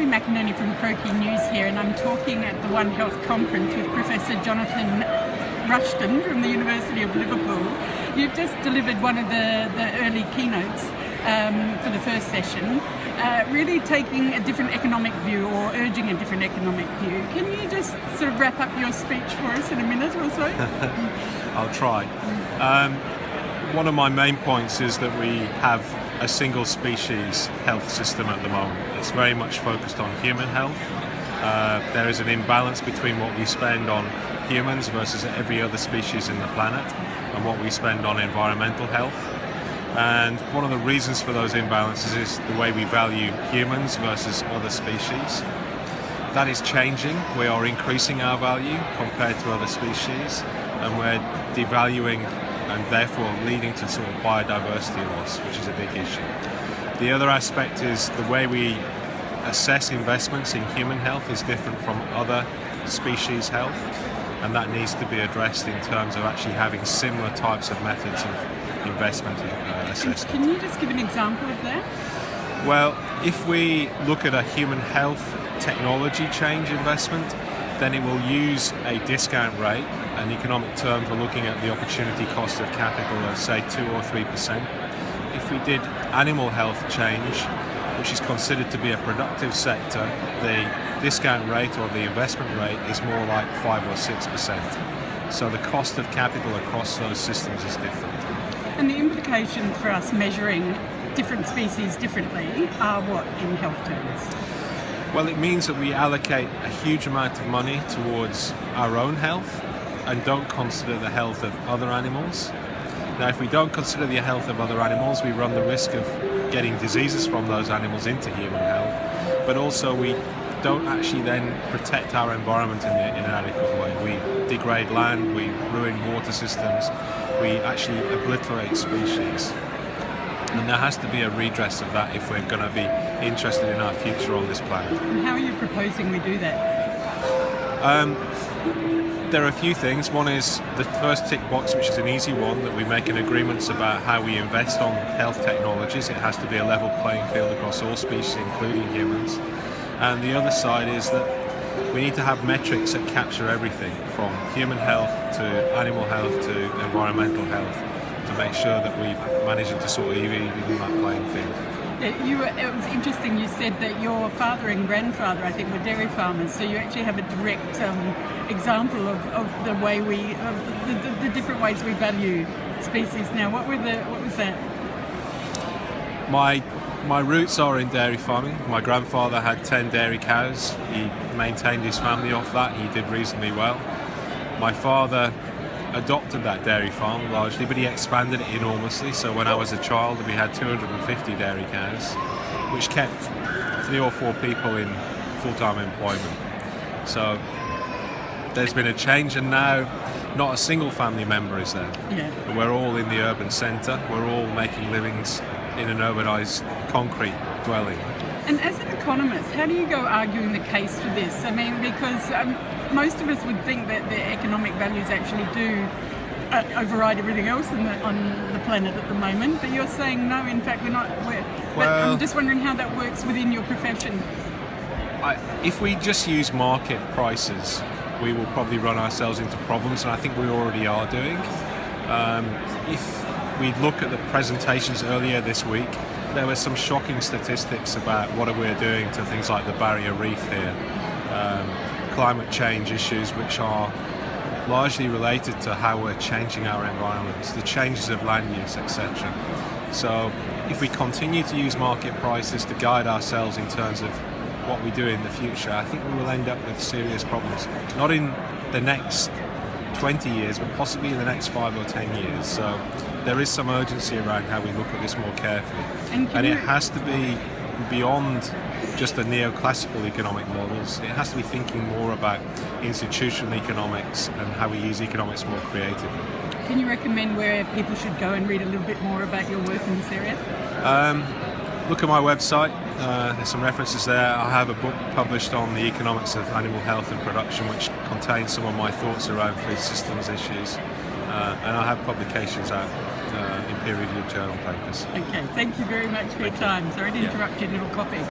McInerney from Croakey News here, and I'm talking at the One Health conference with Professor Jonathan Rushton from the University of Liverpool. You've just delivered one of the early keynotes for the first session, really taking a different economic view, or urging a different economic view. Can you just sort of wrap up your speech for us in a minute or so? I'll try. One of my main points is that we have a single species health system at the moment. It's very much focused on human health. There is an imbalance between what we spend on humans versus every other species in the planet and what we spend on environmental health. And one of the reasons for those imbalances is the way we value humans versus other species. That is changing. We are increasing our value compared to other species, and we're devaluing and therefore leading to sort of biodiversity loss, which is a big issue. The other aspect is the way we assess investments in human health is different from other species health, and that needs to be addressed in terms of actually having similar types of methods of investment assessment. Can you just give an example of that? Well, if we look at a human health technology change investment, then it will use a discount rate. In economic terms, we're looking at the opportunity cost of capital of, say, 2 or 3%. If we did animal health change, which is considered to be a productive sector, the discount rate or the investment rate is more like 5 or 6%. So the cost of capital across those systems is different. And the implications for us measuring different species differently are what in health terms? Well, it means that we allocate a huge amount of money towards our own health and don't consider the health of other animals. Now, if we don't consider the health of other animals, we run the risk of getting diseases from those animals into human health, but also we don't actually then protect our environment in an adequate way. We degrade land, we ruin water systems, we actually obliterate species. And there has to be a redress of that if we're going to be interested in our future on this planet. And how are you proposing we do that? There are a few things. One is the first tick box, which is an easy one, that we make an agreements about how we invest on health technologies. It has to be a level playing field across all species, including humans. And the other side is that we need to have metrics that capture everything from human health to animal health to environmental health, to make sure that we manage to sort of even that playing field. It was interesting, you said that your father and grandfather, I think, were dairy farmers, so you actually have a direct example of the way the different ways we value species. Now, what was that? My roots are in dairy farming. My grandfather had 10 dairy cows. He maintained his family off that. He did reasonably well. My father adopted that dairy farm largely, but he expanded it enormously. So when I was a child, we had 250 dairy cows, which kept 3 or 4 people in full-time employment. So there's been a change, and now not a single family member is there. Yeah. We're all in the urban centre. We're all making livings in an urbanised concrete dwelling. And as an economist, how do you go arguing the case for this? I mean, because most of us would think that the economic values actually do override everything else on the planet at the moment, but you're saying no, in fact we're not. Well, I'm just wondering how that works within your profession. If we just use market prices, we will probably run ourselves into problems, and I think we already are doing. If we look at the presentations earlier this week, there were some shocking statistics about what we're doing to things like the barrier reef here, climate change issues which are largely related to how we're changing our environments, the changes of land use, etc. So if we continue to use market prices to guide ourselves in terms of what we do in the future, I think we will end up with serious problems. Not in the next 20 years, but possibly in the next 5 or 10 years. So there is some urgency around how we look at this more carefully. And it has to be beyond just the neoclassical economic models. It has to be thinking more about institutional economics and how we use economics more creatively. Can you recommend where people should go and read a little bit more about your work in this area? Look at my website. There's some references there. I have a book published on the economics of animal health and production, which contains some of my thoughts around food systems issues. And I have publications out in peer-reviewed journal papers. Okay, thank you very much for your time. Sorry to interrupt your little coffee.